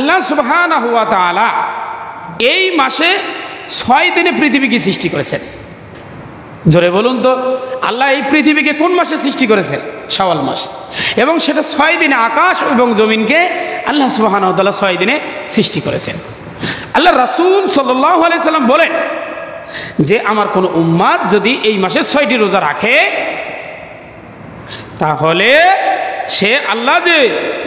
আল্লাহ সুবহানাহু ওয়া তাআলা এই মাসে 6 দিনে পৃথিবীকে সৃষ্টি করেছেন। জোরে বলুন তো, আল্লাহ এই পৃথিবীকে কোন মাসে সৃষ্টি করেছেন? শাওয়াল মাস। এবং সেটা 6 দিনে আকাশ এবং জমিনকে আল্লাহ সুবহানাহু ওয়া তাআলা 6 দিনে সৃষ্টি করেছেন। আল্লাহ রাসূল সাল্লাল্লাহু আলাইহি সাল্লাম বলেন যে আমার কোন উম্মাত যদি এই মাসে 6টি রোজা রাখে, তাহলে সে আল্লাহ যে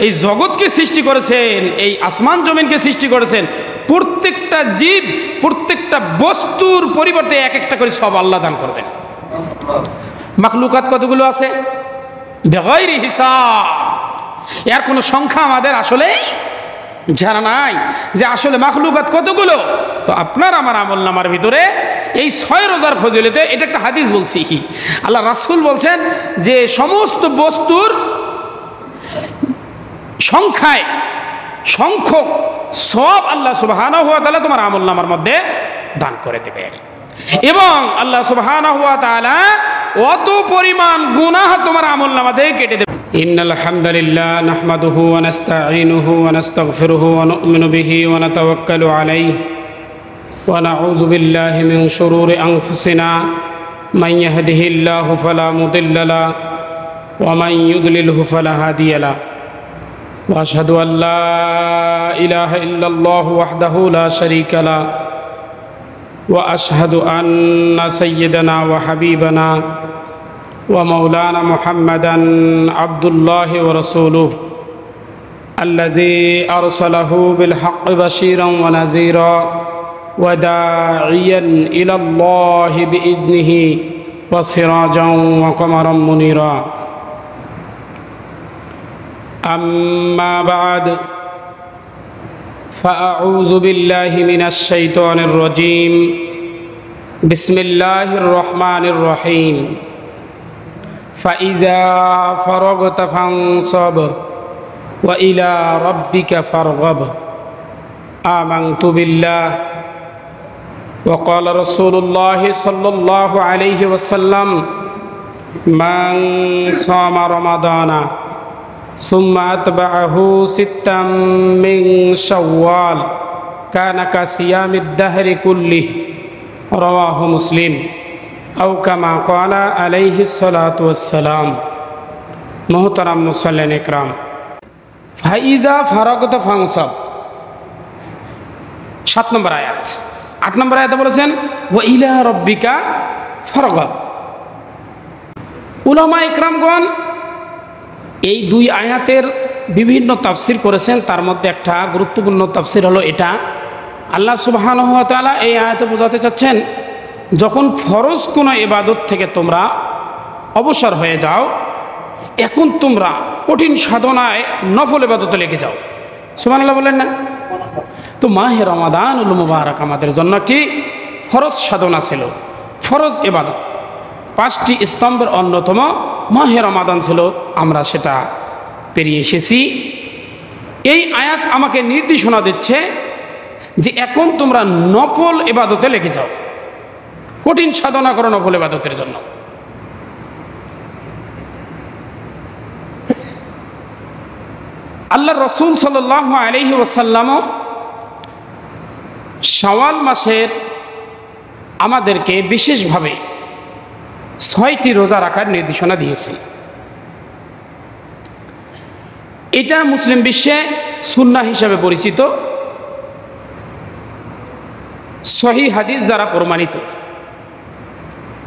এই জগৎকে সৃষ্টি করেছেন, এই আসমান জমিনকে সৃষ্টি করেছেন, প্রত্যেকটা জীব, প্রত্যেকটা বস্তুর পরিবর্তে এক একটা করে সব আল্লাহ দান করবেন। মাখলুকাত কতগুলো আছে? বেগাইরি হিসাব। এর কোনো সংখ্যা আমাদের আসলে জানা নাই যে আসলে মাখলুকাত কতগুলো। তো আপনার আমার আমল নামার ভিতরে এই 6 রোজার ফজিলতে, এটা একটা হাদিস বলছি, আল্লাহ রাসূল বলছেন যে সমস্ত বস্তুর সংখ্যায় সংখ্যক সব আল্লাহ সুবহানাহু ওয়া তাআলা তোমার আমল নামার মধ্যে দান করে দেবে। এবং আল্লাহ সুবহানাহু ওয়া তাআলা অত পরিমাণ গুনাহ তোমার আমল নামা থেকে কেটে দেবে। ইন্নাল হামদালিল্লাহ নাহমাদুহু ওয়া নাস্তাঈনুহু ওয়া নাস্তাগফিরুহু ওয়া নু'মিনু বিহি ওয়া নাতাওয়াক্কালু আলাইহি ওয়া নাউযু বিল্লাহি মিন শুরুরি আনফুসিনা মান ইয়াহদিহিল্লাহু ফালা মুদিল্লা লাহু ওয়া মান ইউদ্লিলহু ফালা হাদিয়া লাহু ওয়া আশহাদু আল লা ইলাহা ইল্লাল্লাহু ওয়াহদাহু লা শারীকা লাহু ওয়া আশহাদু আন্না সাইয়্যিদানা ওয়া হাবিবানা ওয়া মাওলানা মুহাম্মাদান আবদুল্লাহি ওয়া রাসূলুহু আল্লাযী আরসালাহু বিল হাক্কি বাশীরান ওয়া নাযীরা ওয়া দাঈয়ান ইলাল্লাহি বিইذনিহি ওয়া সিরাজান ওয়া কমারান মুনীরা। আম্মা বা'দ ফাআউযু বিল্লাহি মিনাশ শাইতানির রাজীম। বিসমিল্লাহির রহমানির রহিম। ফাইযা ফারাগতা ফানসাব ওয়া ইলা রাব্বিকা ফারগাব। আমানতু বিল্লাহি ওয়া ক্বালা রাসূলুল্লাহি সাল্লাল্লাহু আলাইহি ওয়াসাল্লাম মান সামা রমাদানা সুম্মা আতবাআহু সিত্তাম মিন শাওয়াল কানা কাসিয়ামিদ দাহরি কুল্লিহি। রাওয়াহু মুসলিম আও কামা ক্বালা আলাইহিস সালাতু ওয়াসসালাম। মুহতারাম মুসাল্লিন ইকরাম, ফাইজা ফারাগতা ফানসাব 7 নম্বর আয়াত। 8 নম্বর আয়াতে বলেছেন ওয়া ইলা রাব্বিকা ফারগাব। উলামা ইকরামগণ এই 2 আয়াতের বিভিন্ন তাফসির করেছেন। তার মধ্যে একটা গুরুত্বপূর্ণ তাফসির হলো এটা, আল্লাহ সুবহানাহু ওয়া তাআলা এই আয়াতে বোঝাতে চাচ্ছেন যখন ফরজ কোনো ইবাদত থেকে তোমরা অবসর হয়ে যাও, এখন তোমরা কঠিন সাধনায় নফল ইবাদতে লেগে যাও। সুবহানাল্লাহ বলেন না? তো মাহে রমাদানুল মুবারক আমাদের জন্য কি ফরজ সাধনা ছিল, ফরজ ইবাদত। 5টি স্তম্ভের অন্যতম মাহে রমাদান ছিল, আমরা সেটা পেরিয়ে এসেছি। এই আয়াত আমাকে নির্দেশনা দিচ্ছে যে এখন তোমরা নফল ইবাদতে লেগে যাও, কঠিন সাধনা করো নফল ইবাদতের জন্য। আল্লাহ রাসূল সাল্লাল্লাহু আলাইহি ওয়াসাল্লাম শাওয়াল মাসের আমাদেরকে বিশেষভাবে 6টি রোজা রাখার নির্দেশনা দিয়েছেন। এটা মুসলিম বিশ্বে সুন্নাহ হিসাবে পরিচিত, সহিহ হাদিস দ্বারা প্রমাণিত।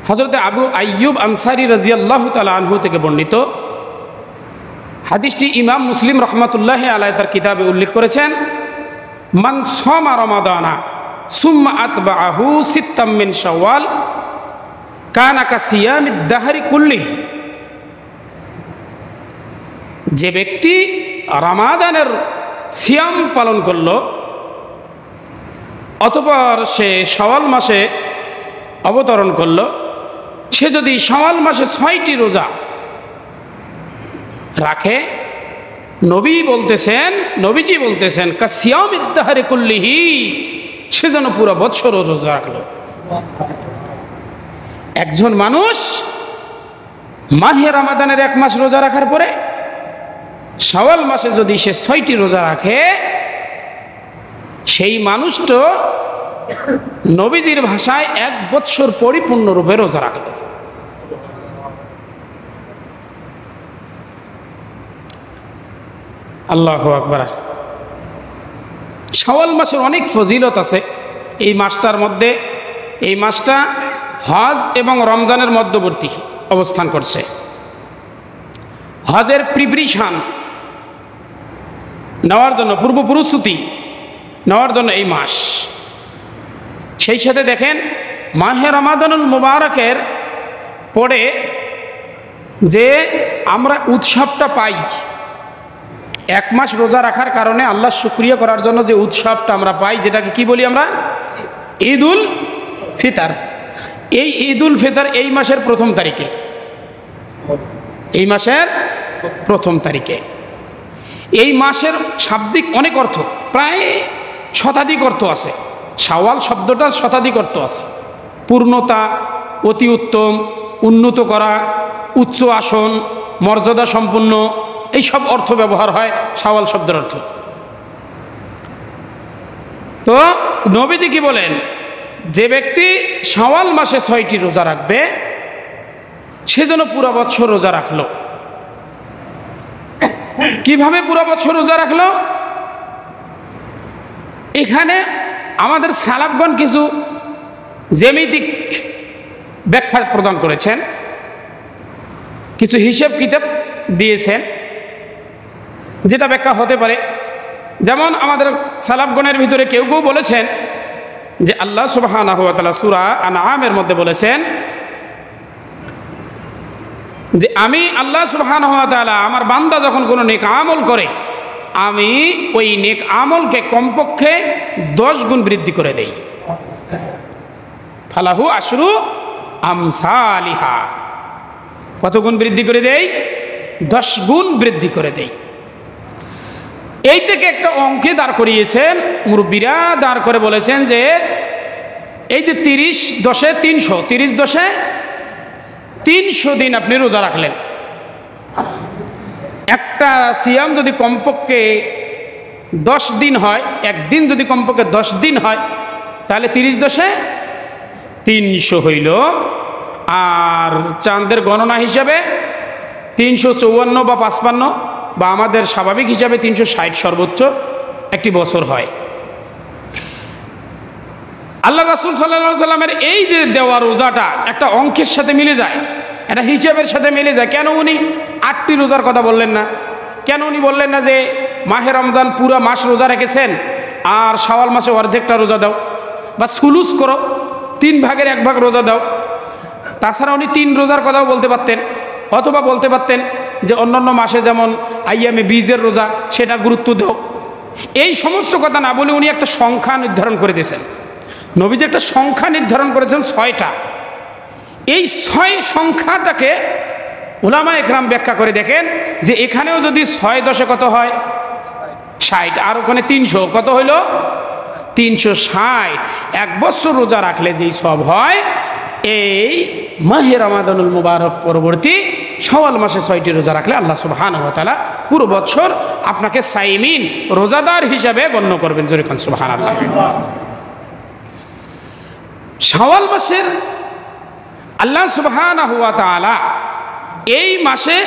হযরত আবু আইয়ুব আনসারী রাদিয়াল্লাহু তাআলা আনহু থেকে বর্ণিত হাদিসটি ইমাম মুসলিম রাহমাতুল্লাহি আলাইহি তার কিতাবে উল্লেখ করেছেন, মান সামা রমাদানা সুম্মা আতবাআহু সিত্তাম মিন শাওয়াল কানা কাসিয়ামিদ দাহরি কুল্লিহি। যে ব্যক্তি রমাদানের সিয়াম পালন করল, অতঃপর সে শাওয়াল মাসে অবতরণ করল, সে যদি শাওয়াল মাসে 6টি রোজা রাখে, নবীজি বলতেছেন কাসিয়ামিদ দাহরি কুল্লিহি, সে যেন পুরো বছর রোজা রাখলো। একজন মানুষ মাহে রমাদানের 1 মাস রোজা রাখার পরে শাওয়াল মাসে যদি সে 6টি রোজা রাখে, সেই মানুষটা নবীজির ভাষায় 1 বৎসর পরিপূর্ণরূপে রোজা রাখল। আল্লাহু আকবার। শাওয়াল মাসের অনেক ফজিলত আছে এই মাসটার মধ্যে। এই মাসটা হজ এবং রমজানের মধ্যবর্তী অবস্থান করছে। হজের প্রিপারেশন নেওয়ার জন্য, পূর্ব প্রস্তুতি নেওয়ার জন্য এই মাস। সেই সাথে দেখেন মাহে রমাদানুল মুবারকের পরে যে আমরা উৎসবটা পাই, 1 মাস রোজা রাখার কারণে আল্লাহ শুকরিয়া করার জন্য যে উৎসবটা আমরা পাই, যেটাকে কি বলি আমরা? ঈদ উল ফিতর। এই ঈদ উল ফিতর এই মাসের 1ম তারিখে, এই মাসের 1ম তারিখে। এই মাসের শাব্দিক অনেক অর্থ, প্রায় শতাধিক অর্থ আছে। শাওয়াল শব্দটার শতাধিক অর্থ আছে। পূর্ণতা, অতি উত্তম, উন্নত করা, উচ্চ আসন, মর্যাদা সম্পন্ন, এই সব অর্থ ব্যবহার হয় শাওয়াল শব্দের অর্থ। তো নবীজি কি বলেন? যে ব্যক্তি শাওয়াল মাসে 6টি রোজা রাখবে সে যেন পুরো বছর রোজা রাখলো। কিভাবে পুরো বছর রোজা রাখলো? এখানে আমাদের সালাফগণ কিছু জ্যামিতিক ব্যাখ্যা প্রদান করেছেন, কিছু হিসেব কিতাব দিয়েছেন, যেটা ব্যাখ্যা হতে পারে। যেমন আমাদের সালাফগণের ভিতরে কেউ কেউ বলেছেন যে আল্লাহ সুবহানাহু ওয়া তাআলা সূরা আনআমের মধ্যে বলেছেন যে আমি আল্লাহ সুবহানাহু ওয়া তাআলা আমার বান্দা যখন কোনো নেক আমল করে আমি ওই নেক আমলকে কমপক্ষে 10 গুণ বৃদ্ধি করে দেই। ফালাহু আশরু আমসালিহা। কত গুণ বৃদ্ধি করে দেই? 10 গুণ বৃদ্ধি করে দেই। এই থেকে একটা অঙ্কে দাঁড় করিয়েছেন মুরব্বীরা, দাঁড় করে বলেছেন যে এই যে 30 10 300, 30 10 300 দিন আপনি রোজা রাখলেন। একটা সিয়াম যদি কমপক্ষে 10 দিন হয়, একদিন যদি কমপক্ষে 10 দিন হয়, তাহলে 30 10 300 হইল। আর চাঁদের গণনা হিসাবে 354 বা 55 বা আমাদের স্বাভাবিক হিসাবে 360 সর্বোচ্চ একটি বছর হয়। আল্লাহ রাসূল সাল্লাল্লাহু আলাইহি সাল্লামের এই যে দেওয়া রোজাটা একটা অঙ্কের সাথে মিলে যায়, একটা হিসাবের সাথে মিলে যায়। কেন উনি 8টি রোজার কথা বললেন না? কেন উনি বললেন না যে মাহে রমজান পুরো মাস রোজা রেখেছেন আর শাওয়াল মাসে অর্ধেকটা রোজা দাও, বা সুলুস করো, 3 ভাগের 1 ভাগ রোজা দাও? তাছাড়া উনি 3 রোজার কথাও বলতে পারতেন, অথবা বলতে পারতেন যে অন্যান্য মাসে যেমন আইয়ামে বীজের রোজা সেটা গুরুত্ব দাও। এই সমস্ত কথা না বলে উনি একটা সংখ্যা নির্ধারণ করে দিয়েছেন। নবীজি একটা সংখ্যা নির্ধারণ করেছেন 6টা। এই 6 সংখ্যাটাকে উলামা একরাম ব্যাখ্যা করে দেখেন যে এখানেও যদি 6 10 কত হয়? 60, আর ওখানে 300, কত হইল? 360। 1 বছর রোজা রাখলে যেই সব হয়, এই মাহে রমাদানুল মুবারক পরবর্তী শাওয়াল মাসে 6টি রোজা রাখলে আল্লাহ সুবহানাহু ওয়া তাআলা পুরো বছর আপনাকে সাইমিন, রোজাদার হিসাবে গণ্য করবেন। জোরে কোন সুবহানাল্লাহ। শাওয়াল মাসের আল্লাহ সুবহানাহু ওয়া তাআলা এই মাসে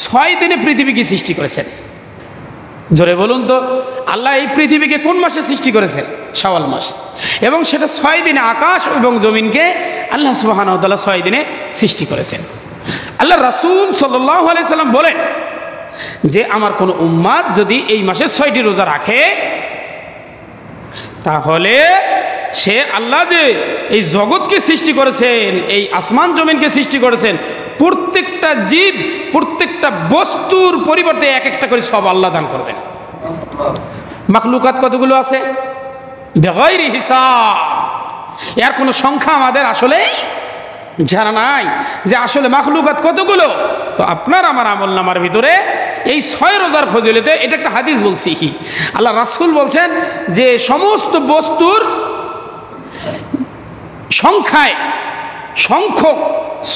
6 দিনে পৃথিবীকে সৃষ্টি করেছেন। জোরে বলুন তো, আল্লাহ এই পৃথিবীকে কোন মাসে সৃষ্টি করেছেন? শাওয়াল মাস। এবং সেটা 6 দিনে আকাশ এবং জমিনকে আল্লাহ সুবহানাহু ওয়া তাআলা 6 দিনে সৃষ্টি করেছেন। আল্লাহ রাসূল সাল্লাল্লাহু আলাইহি সাল্লাম বলেন যে আমার কোন উম্মাত যদি এই মাসে 6টি রোজা রাখে তাহলে সে আল্লাহ যে এই জগৎকে সৃষ্টি করেছেন, এই আসমান জমিনকে সৃষ্টি করেছেন, প্রত্যেকটা জীব, প্রত্যেকটা বস্তুর পরিবর্তে এক একটা করে সব আল্লাহ দান করবেন। মাখলুকাত কতগুলো আছে? বেগাইরি হিসাব। এর কোনো সংখ্যা আমাদের আসলে জানা নাই যে আসলে মাখলুকাত কতগুলো। তো আপনার আমার আমল নামার ভিতরে এই 6 রোজার ফজিলতে, এটা একটা হাদিস বলছি, আল্লাহ রাসূল বলছেন যে সমস্ত বস্তুর সংখ্যায় সংখ্যক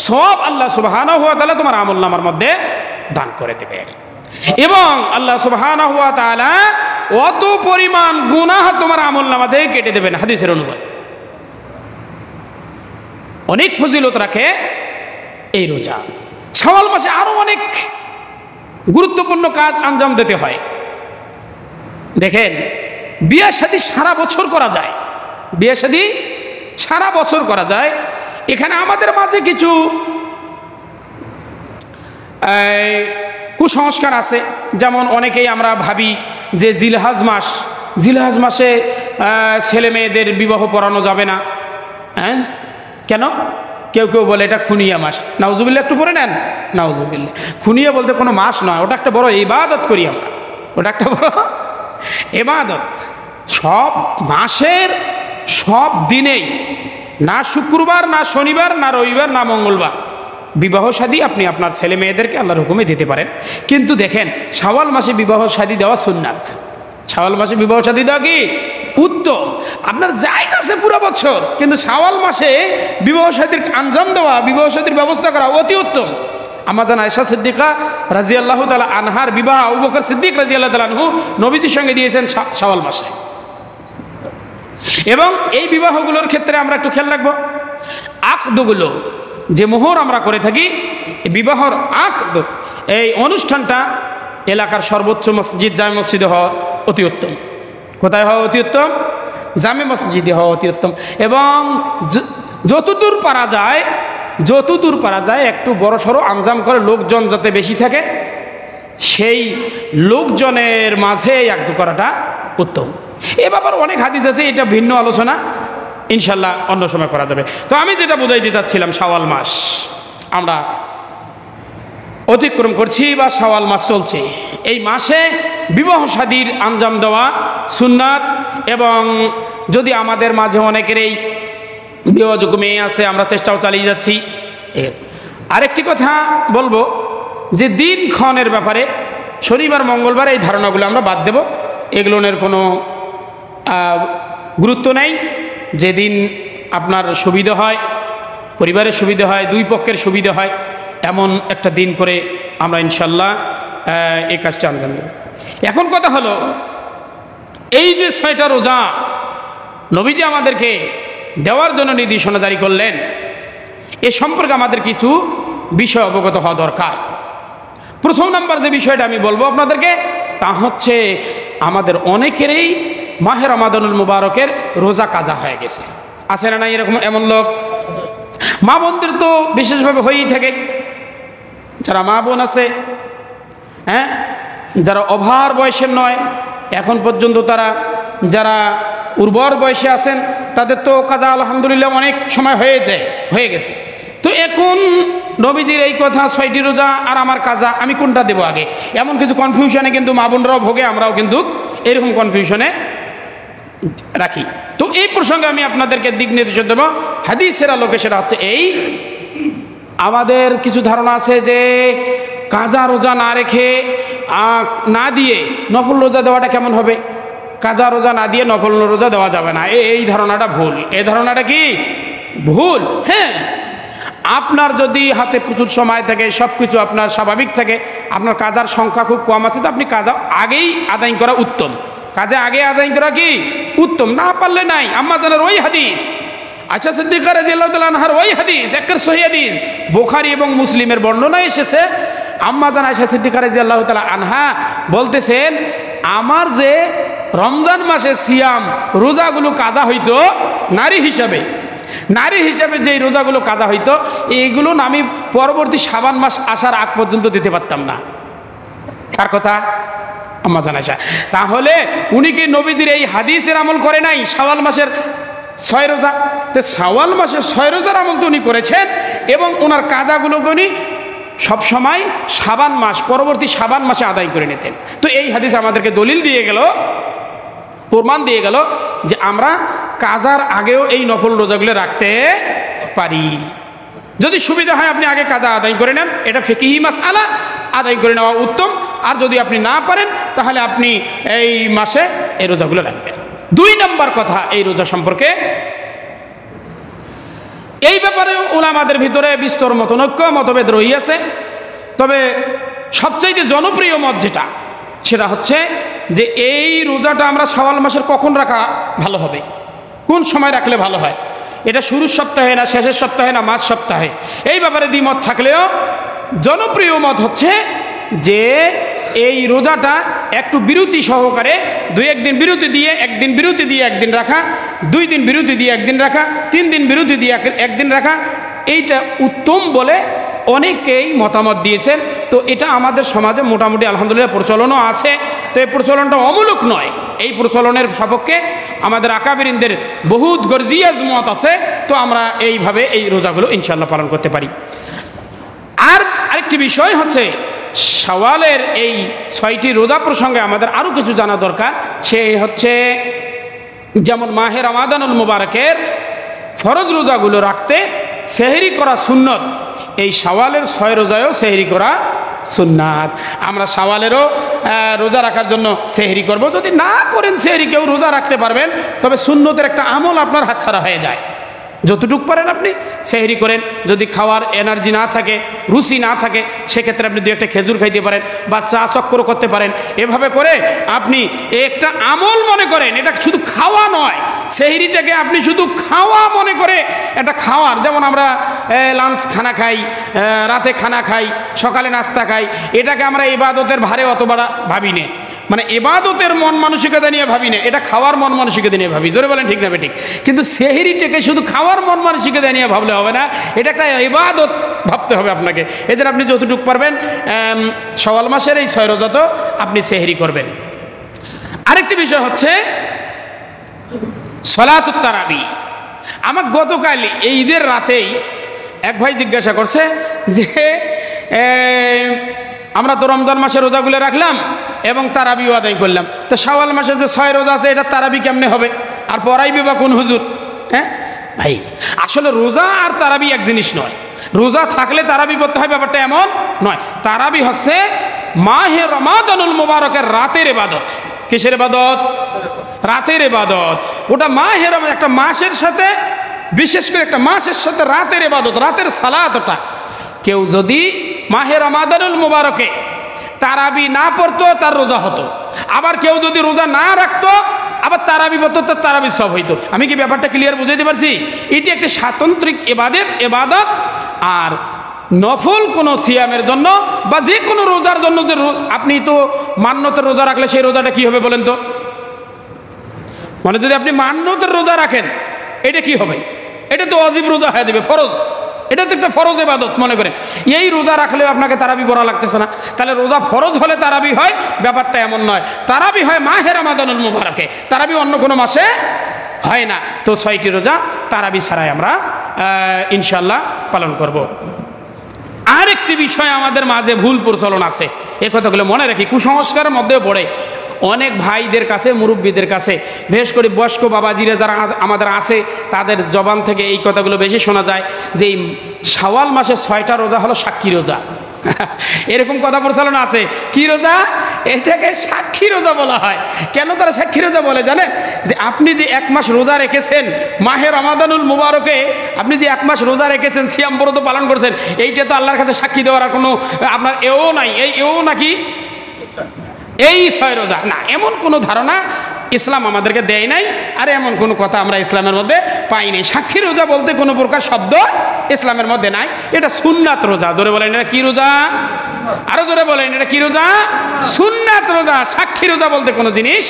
সব আল্লাহ সুবহানাহু ওয়া তাআলা তোমার আমল নামার মধ্যে দান করে দেবে। এবং আল্লাহ সুবহানাহু ওয়া তাআলা অত পরিমাণ গুনাহ তোমার আমলনামা থেকে কেটে দেবেন, হাদিসের অনুবাদ। অনেক ফজিলত রাখে এই রোজা। শাওয়াল মাসে আরো অনেক গুরুত্বপূর্ণ কাজ আঞ্জাম দিতে হয়। দেখেন, বিয়ে শাদী সারা বছর করা যায়, বিয়ে শাদী সারা বছর করা যায়। এখানে আমাদের মাঝে কিছু কুসংস্কার আছে। যেমন অনেকেই আমরা ভাবি যে জিলহাজ মাসে ছেলে মেয়েদের বিবাহ পড়ানো যাবে না। হ্যাঁ, কেন? কেউ কেউ বলে এটা খুনিয়া মাস। নাউজুবিল্লাহ, একটু পরে নেন, নাউজুবিল্লাহ। খুনিয়া বলতে কোনো মাস নয়, ওটা একটা বড় ইবাদত করি আমরা, ওটা একটা বড় ইবাদত। সব মাসের সব দিনেই, না শুক্রবার, না শনিবার, না রবিবার, না মঙ্গলবার বিবাহ শাদী আপনি আপনার ছেলে মেয়েদেরকে আল্লাহর হুকুমে দিতে পারেন। কিন্তু দেখেন, শাওয়াল মাসে বিবাহ শাদী দেওয়া সুন্নাত। শাওয়াল মাসে বিবাহ শাদী দেওয়া কি উত্তম। আপনার জায়েজ আছে পুরো বছর, কিন্তু শাওয়াল মাসে বিবাহ শাদীর আঞ্জাম দেওয়া, বিবাহ শাদীর ব্যবস্থা করা অতি উত্তম। আম্মাজান আয়েশা সিদ্দিকা রাদিয়াল্লাহু তাআলা আনহার বিবাহ আবু বকর সিদ্দিক রাদিয়াল্লাহু তাআলা আনহু নবীজির সঙ্গে দিয়েছেন শাওয়াল মাসে। এবং এই বিবাহগুলোর ক্ষেত্রে আমরা একটু খেয়াল রাখবো, আকদগুলো যে মোহর আমরা করে থাকি, বিবাহর আকদ, এই অনুষ্ঠানটা এলাকার সর্বোচ্চ মসজিদ জামে মসজিদে হওয়া অতি উত্তম। কোথায় হওয়া অতি উত্তম? জামে মসজিদে হওয়া অতি উত্তম। এবং যতদূর পারা যায় একটু বড় সড়ো আঞ্জাম করে, লোকজন যাতে বেশি থাকে, সেই লোকজনের মাঝে আকদ করাটা উত্তম। এ ব্যাপার অনেক হাদিস আছে, এটা ভিন্ন আলোচনা, ইনশাল্লাহ অন্য সময় করা যাবে। তো আমি যেটা বুঝাইতে চাচ্ছিলাম, শাওয়াল মাস আমরা অতিক্রম করছি বা শাওয়াল মাস চলছে, এই মাসে বিবাহ শাদীর আঞ্জাম দেওয়া সুন্নাত। এবং যদি আমাদের মাঝে অনেকের এই বিবাহযোগ্য মেয়ে আছে, আমরা চেষ্টাও চালিয়ে যাচ্ছি। আরেকটি কথা বলবো যে দিনক্ষণের ব্যাপারে শনিবার মঙ্গলবার এই ধারণাগুলো আমরা বাদ দেব, এগুলোর কোনো গুরুত্ব নেই। যেদিন আপনার সুবিধা হয়, পরিবারের সুবিধা হয়, দুই পক্ষের সুবিধা হয়, এমন একটা দিন করে আমরা ইনশাল্লাহ এই কাজটা আঞ্জাম দেব। এখন কথা হলো, এই যে 6টা রোজা নবীজি আমাদেরকে দেওয়ার জন্য নির্দেশনা জারি করলেন, এ সম্পর্কে আমাদের কিছু বিষয় অবগত হওয়া দরকার। প্রথম নাম্বার যে বিষয়টা আমি বলবো আপনাদেরকে, তা হচ্ছে আমাদের অনেকেরই মাহে রমাদানুল মুবারকের রোজা কাজা হয়ে গেছে। আছে না নাই এরকম এমন লোক? মা বোনদের তো বিশেষভাবে হয়েই থাকে। যারা মা বোন আছে, হ্যাঁ, যারা ওভার বয়সের নয়, এখন পর্যন্ত তারা যারা উর্বর বয়সে আছেন, তাদের তো কাজা আলহামদুলিল্লাহ অনেক সময় হয়ে গেছে। তো এখন নবীজির এই কথা, 6টি রোজা আর আমার কাজা, আমি কোনটা দেবো আগে, এমন কিছু কনফিউশনে কিন্তু মা বোনরাও ভোগে, আমরাও কিন্তু এরকম কনফিউশনে রাখি। তো এই প্রসঙ্গে আমি আপনাদেরকে দিক নির্দেশন দেবো হাদিসের আলোকে। সেটা হচ্ছে এই, আমাদের কিছু ধারণা আছে যে কাজা রোজা না রেখে, না দিয়ে নফল রোজা দেওয়াটা কেমন হবে? কাজা রোজা না দিয়ে নফল রোজা দেওয়া যাবে না, এই ধারণাটা ভুল। এই ধারণাটা কি ভুল? হ্যাঁ, আপনার যদি হাতে প্রচুর সময় থাকে, সব কিছু আপনার স্বাভাবিক থাকে, আপনার কাজার সংখ্যা খুব কম আছে, তো আপনি কাজা আগেই আদায় করা উত্তম। কাজে আগে আদায় করা কি উত্তম, না পারলে নাই। আম্মা জানার ওই হাদিস, আয়েশা সিদ্দিকা রাদিয়াল্লাহু তাআলা আনহার ওই হাদিস, একের সহিহ হাদিস, বুখারী এবং মুসলিমের বর্ণনা এসেছে। আম্মা জান আয়েশা সিদ্দিকা রাদিয়াল্লাহু তাআলা আনহা বলতেছেন, আমার যে রমজান মাসে সিয়াম রোজাগুলো কাজা হইতো নারী হিসাবে যে রোজাগুলো কাজা হইতো, এইগুলো আমি পরবর্তী শাবান মাস আসার আগ পর্যন্ত দিতে পারতাম না। কার কথা? আম্মা জান আয়েশা। তাহলে উনি কি নবীজির এই হাদিসের আমল করে নাই? শাওয়াল মাসের 6 রোজা, তো শাওয়াল মাসের 6 রোজার আমল তো উনি করেছেন, এবং ওনার কাজাগুলোকে উনি সবসময় শাবান মাস, পরবর্তী শাবান মাসে আদায় করে নিতেন। তো এই হাদিস আমাদেরকে দলিল দিয়ে গেল, প্রমাণ দিয়ে গেল যে আমরা কাজার আগেও এই নফল রোজাগুলো রাখতে পারি। যদি সুবিধা হয় আপনি আগে কাজা আদায় করে নেন, এটা ফিকহি মাসআলা, আদায় করে নেওয়া উত্তম। আর যদি আপনি না পারেন, তাহলে আপনি এই মাসে এই রোজাগুলো রাখবেন। 2 নম্বর কথা এই রোজা সম্পর্কে, এই ব্যাপারে উলামাদের ভিতরে বিস্তর মতভেদ রহিয়াছে। তবে সবচাইতে জনপ্রিয় মত যেটা, সেটা হচ্ছে যে এই রোজাটা আমরা শাওয়াল মাসের কখন রাখা ভালো হবে, কোন সময় রাখলে ভালো হয়, এটা শুরুর সপ্তাহে না শেষের সপ্তাহে না মাঝ সপ্তাহে, এই ব্যাপারে দ্বিমত থাকলেও জনপ্রিয় মত হচ্ছে যে এই রোজাটা একটু বিরতি সহকারে 2-1 দিন বিরতি দিয়ে, 1 দিন বিরতি দিয়ে 1 দিন রাখা, 2 দিন বিরতি দিয়ে 1 দিন রাখা, 3 দিন বিরতি দিয়ে 1 দিন রাখা, এইটা উত্তম বলে অনেকেই মতামত দিয়েছেন। তো এটা আমাদের সমাজে মোটামুটি আলহামদুলিল্লাহ প্রচলনও আছে। তো এই প্রচলনটা অমূলক নয়, এই প্রচলনের সপক্ষে আমাদের আকাবিরিনদের বহুত গর্জিয়াজ মত আছে। তো আমরা এইভাবে এই রোজাগুলো ইনশাআল্লাহ পালন করতে পারি। আর আরেকটি বিষয় হচ্ছে শাওয়ালের এই 6টি রোজা প্রসঙ্গে আমাদের আরও কিছু জানা দরকার। সে হচ্ছে যেমন মাহে রমাদানুল মুবারকের ফরজ রোজাগুলো রাখতে সেহরি করা সুন্নত, এই শাওয়ালের 6 রোজায়ও সেহরি করা সুন্নাত। আমরা শাওয়ালেরও রোজা রাখার জন্য সেহরি করব। যদি না করেন সেহরি, কেউ রোজা রাখতে পারবেন, তবে সুন্নতের একটা আমল আপনার হাতছাড়া হয়ে যায়। যতটুকু পারেন আপনি সেহরি করেন। যদি খাওয়ার এনার্জি না থাকে, রুচি না থাকে, সেক্ষেত্রে আপনি 2 একটা খেজুর খাইতে পারেন বা চা চক্কর করতে পারেন। এভাবে করে আপনি একটা আমল মনে করেন, এটা শুধু খাওয়া নয়, সেহরিটাকে আপনি শুধু খাওয়া মনে করে এটা খাওয়ার, যেমন আমরা লাঞ্চ খানা খাই, রাতে খানা খাই, সকালে নাস্তা খাই, এটাকে আমরা ইবাদতের ভারে অতবার ভাবি না, মানে ইবাদতের মন মানসিকতা নিয়ে ভাবি না, এটা খাওয়ার মন মানসিকতা নিয়ে ভাবি। জোরে বলেন ঠিক না বেঠিক? কিন্তু সেহরিটাকে শুধু খাওয়ার মন মানসিকতা নিয়ে ভাবলে হবে না, এটা একটা ইবাদত ভাবতে হবে আপনাকে। এদের আপনি যতটুকু পারবেন শাওয়াল মাসের এই 6 রোজা তো আপনি সেহরি করবেন। আরেকটি বিষয় হচ্ছে সলাতুত তারাবি। আমার গতকাল এই ঈদের রাতেই এক ভাই জিজ্ঞাসা করছে যে আমরা তো রমজান মাসের রোজাগুলো রাখলাম এবং তারাবিও আদায় করলাম, তো শাওয়াল মাসে যে 6 রোজা আছে এটা তারাবি কেমনে হবে, আর পড়াইবে বা কোন হুজুর? হ্যাঁ ভাই, আসলে রোজা আর তারাবি এক জিনিস নয়। রোজা থাকলে তারাবি পড়তে হয়, ব্যাপারটা এমন নয়। তারাবি হচ্ছে মাহে রমাদানুল মুবারকের রাতের ইবাদত। কিসের ইবাদত? রাতের ইবাদত। ওটা মাহে রমাদান, একটা মাসের সাথে, বিশেষ করে একটা মাসের সাথে রাতের ইবাদত, রাতের সালাত। ওটা কেউ যদি মাহে রমাদানুল মুবারকে তারাবি না পড়তো তার রোজা হতো, আবার কেউ যদি রোজা না রাখতো আবার তারাবি পড়তো, তার তারাবি সব হইতো। আমি কি ব্যাপারটা ক্লিয়ার বুঝাইতে পারছি? এটি একটি স্বাতন্ত্রিক ইবাদত। আর নফল কোনো সিয়ামের জন্য বা যে কোনো রোজার জন্য, যে আপনি তো মান্যতের রোজা রাখলে সেই রোজাটা কি হবে বলেন তো? মানে যদি আপনি মান্যতের রোজা রাখেন, এটা কি হবে? এটা তো ওয়াজিব রোজা হয়ে যাবে, ফরজ। এটা তো একটা ফরজ ইবাদত মনে করেন। এই রোজা রাখলেও আপনাকে তারাবি পড়া লাগতেছে না, তাহলে রোজা ফরজ হলে তারাবি হয়? ব্যাপারটা এমন নয়। তারাবি হয় মাহে রমাদানুল মুবারকে, তারাবি অন্য কোনো মাসে হয় না। তো 6টি রোজা তারাবি ছাড়াই আমরা ইনশাল্লাহ পালন করব। আরেকটি বিষয় আমাদের মাঝে ভুল প্রচলন আছে, এ কথাগুলো মনে রাখি, কুসংস্কারের মধ্যে পড়ে। অনেক ভাইদের কাছে, মুরব্বীদের কাছে, বিশেষ করে বয়স্ক বাবাজিরা যারা আমাদের আছে, তাদের জবান থেকে এই কথাগুলো বেশি শোনা যায় যে এই শাওয়াল মাসে 6টা রোজা হলো সাক্ষী রোজা। এরকম কথা প্রচলন আছে। কি রোজা? এটাকে সাক্ষী রোজা বলা হয়। কেন তারা সাক্ষী রোজা বলে জানেন? যে আপনি যে 1 মাস রোজা রেখেছেন মাহে রমাদানুল মুবারকে, আপনি যে 1 মাস রোজা রেখেছেন, সিয়াম ব্রত পালন করছেন, এইটা তো আল্লাহর কাছে সাক্ষী দেওয়ার আর কোনো আপনার এও নাই। এই এও নাকি এই 6 রোজা না, এমন কোনো ধারণা ইসলাম আমাদেরকে দেয় নাই, আর এমন কোনো কথা আমরা ইসলামের মধ্যে পাইনি। সাক্ষী রোজা বলতে কোনো প্রকার শব্দ ইসলামের মধ্যে নাই। এটা সুন্নাত রোজা। জোরে বলেন এটা কি রোজা? আরো জোরে বলেন এটা কি রোজা? সুন্নাত রোজা। সাক্ষী রোজা বলতে কোনো জিনিস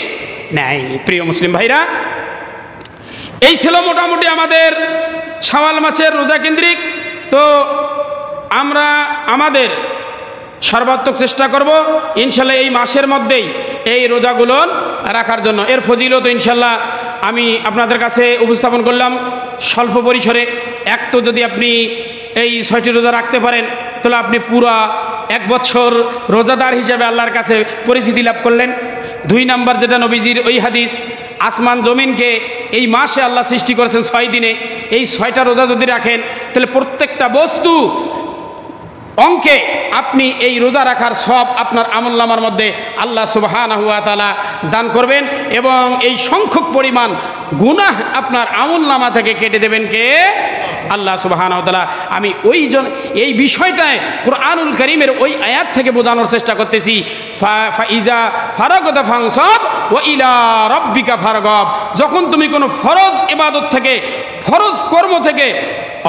নাই। প্রিয় মুসলিম ভাইরা, এই ছিল মোটামুটি আমাদের শাওয়াল মাসের রোজা কেন্দ্রিক। তো আমরা আমাদের সর্বাত্মক চেষ্টা করব ইনশাল্লাহ এই মাসের মধ্যেই এই রোজাগুলো রাখার জন্য। এর ফজিলত ইনশাল্লাহ আমি আপনাদের কাছে উপস্থাপন করলাম স্বল্প পরিসরে। এক তো যদি আপনি এই 6টি রোজা রাখতে পারেন, তাহলে আপনি পুরা 1 বছর রোজাদার হিসেবে আল্লাহর কাছে পরিচিতি লাভ করলেন। 2 নাম্বার যেটা নবীজির ওই হাদিস, আসমান জমিনকে এই মাসে আল্লাহ সৃষ্টি করেছেন 6 দিনে। এই 6টা রোজা যদি রাখেন, তাহলে প্রত্যেকটা বস্তু অঙ্কে আপনি এই রোজা রাখার সব আপনার আমলনামার মধ্যে আল্লাহ সুবহানাহু ওয়া তাআলা দান করবেন, এবং এই সংখ্যক পরিমাণ গুনাহ আপনার আমলনামা থেকে কেটে দেবেন কে? আল্লাহ সুবহানাহু ওয়া তাআলা আমি এই বিষয়টায় কুরআনুল কারীমের ওই আয়াত থেকে বোঝানোর চেষ্টা করতেছি, ফাইজা ফারাগতা ফানসাব ওয়া ইলা রাব্বিকা ফারগাব। যখন তুমি কোনো ফরজ ইবাদত থেকে, ফরজ কর্ম থেকে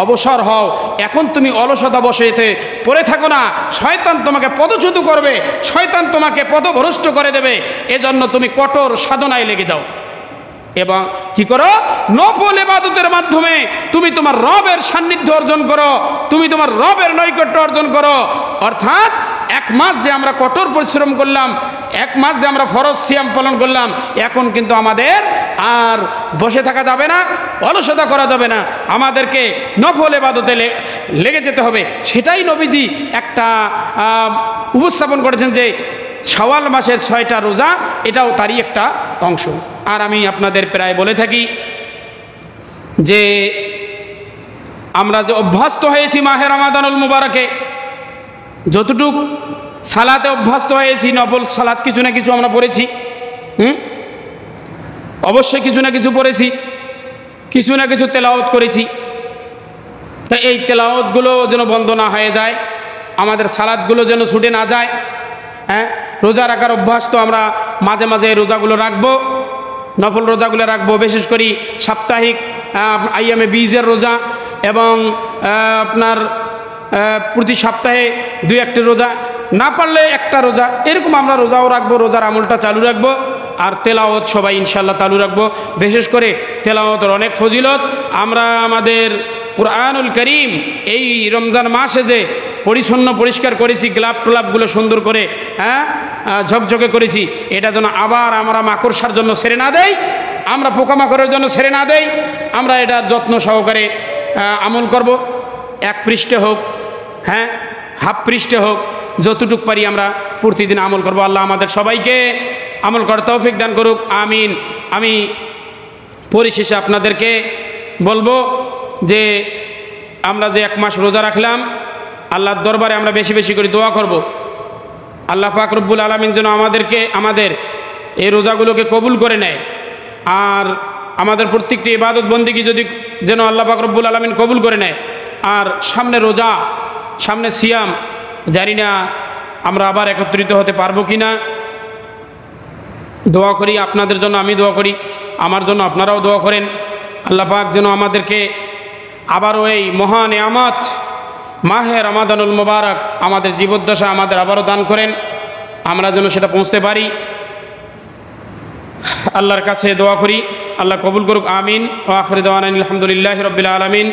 অবসর হও, এখন তুমি অলসতা বসেতে পড়ে থাকো না, শয়তান তোমাকে পদচ্যুত করবে, শয়তান তোমাকে পথভ্রষ্ট করে দেবে, এজন্য তুমি কঠোর সাধনায় লেগে যাও এবং কি করো, নফল ইবাদতের মাধ্যমে তুমি তোমার রবের সান্নিধ্য অর্জন করো, তুমি তোমার রবের নৈকট্য অর্জন করো। অর্থাৎ এক মাস যে আমরা কঠোর পরিশ্রম করলাম, এক মাস যে আমরা ফরজ সিয়াম পালন করলাম, এখন কিন্তু আমাদের আর বসে থাকা যাবে না, অলসতা করা যাবে না, আমাদেরকে নফল ইবাদতে লেগে যেতে হবে। সেটাই নবীজি একটা উপস্থাপন করেছেন যে শাওয়াল মাসের 6টা রোজা, এটাও তারই একটা অংশ। আর আমি আপনাদের প্রায় বলে থাকি যে আমরা যে অভ্যস্ত হয়েছি মাহে রমাদানুল মুবারকে, যতটুক সালাতে অভ্যস্ত হয়েছি, নফল সালাত কিছু না কিছু আমরা পড়েছি, অবশ্যই কিছু না কিছু পড়েছি, কিছু না কিছু তেলাওয়াত করেছি। তা এই তেলাওয়াতগুলো যেন বন্ধ না হয়ে যায়, আমাদের সালাতগুলো যেন ছুটে না যায়। হ্যাঁ, রোজা রাখার অভ্যাস তো আমরা মাঝে মাঝে রোজাগুলো রাখবো, নফল রোজাগুলো রাখবো, বিশেষ করে সাপ্তাহিক আইয়ামে বীজের রোজা এবং আপনার প্রতি সপ্তাহে 2-1টি রোজা, না পারলে একটা রোজা, এরকম আমরা রোজাও রাখবো, রোজার আমলটা চালু রাখবো। আর তেলাওয়াত সবাই ইনশাল্লাহ চালু রাখবো। বিশেষ করে তেলাওয়াতের অনেক ফজিলত। আমরা আমাদের কুরআনুল কারীম এই রমজান মাসে যে পরিচ্ছন্ন পরিষ্কার করেছি, গ্লাভ টোলাপগুলো সুন্দর করে ঝকঝকে করেছি, এটা যেন আবার আমরা মাকড়সার জন্য ছেড়ে না দেই, আমরা পোকামাকড়ের জন্য ছেড়ে না দেই, আমরা এটার যত্ন সহকারে আমল করব। 1 পৃষ্ঠে হোক, হ্যাঁ, হাফ পৃষ্ঠে হোক, যতটুক পারি আমরা প্রতিদিন আমল করব। আল্লাহ আমাদের সবাইকে আমল করার তৌফিক দান করুক, আমিন। আমি পরিশেষে আপনাদেরকে বলবো যে আমরা যে 1 মাস রোজা রাখলাম, আল্লাহর দরবারে আমরা বেশি বেশি করে দোয়া করব। আল্লাহ পাক রব্বুল আলামিন যেন আমাদের এই রোজাগুলোকে কবুল করে নেয়, আর আমাদের প্রত্যেকটি ইবাদত বন্দেগী যদি যেন আল্লাহ পাক রব্বুল আলামিন কবুল করে নেয়। আর সামনে রোজা, সামনে সিয়াম, জানি না আমরা আবার একত্রিত হতে পারবো কি না। দোয়া করি আপনাদের জন্য, আমি দোয়া করি, আমার জন্য আপনারাও দোয়া করেন। আল্লাহ পাক যেন আমাদেরকে আবারও এই মহা নিয়ামত মাহে রমাদানুল মুবারক আমাদের জীবদ্দশা আমাদের আবারও দান করেন, আমরা যেন সেটা পৌঁছতে পারি। আল্লাহর কাছে দোয়া করি, আল্লাহ কবুল করুক, আমিন। ওয়া আখিরু দাওয়ানা আলহামদুলিল্লাহি রাব্বিল আলামিন।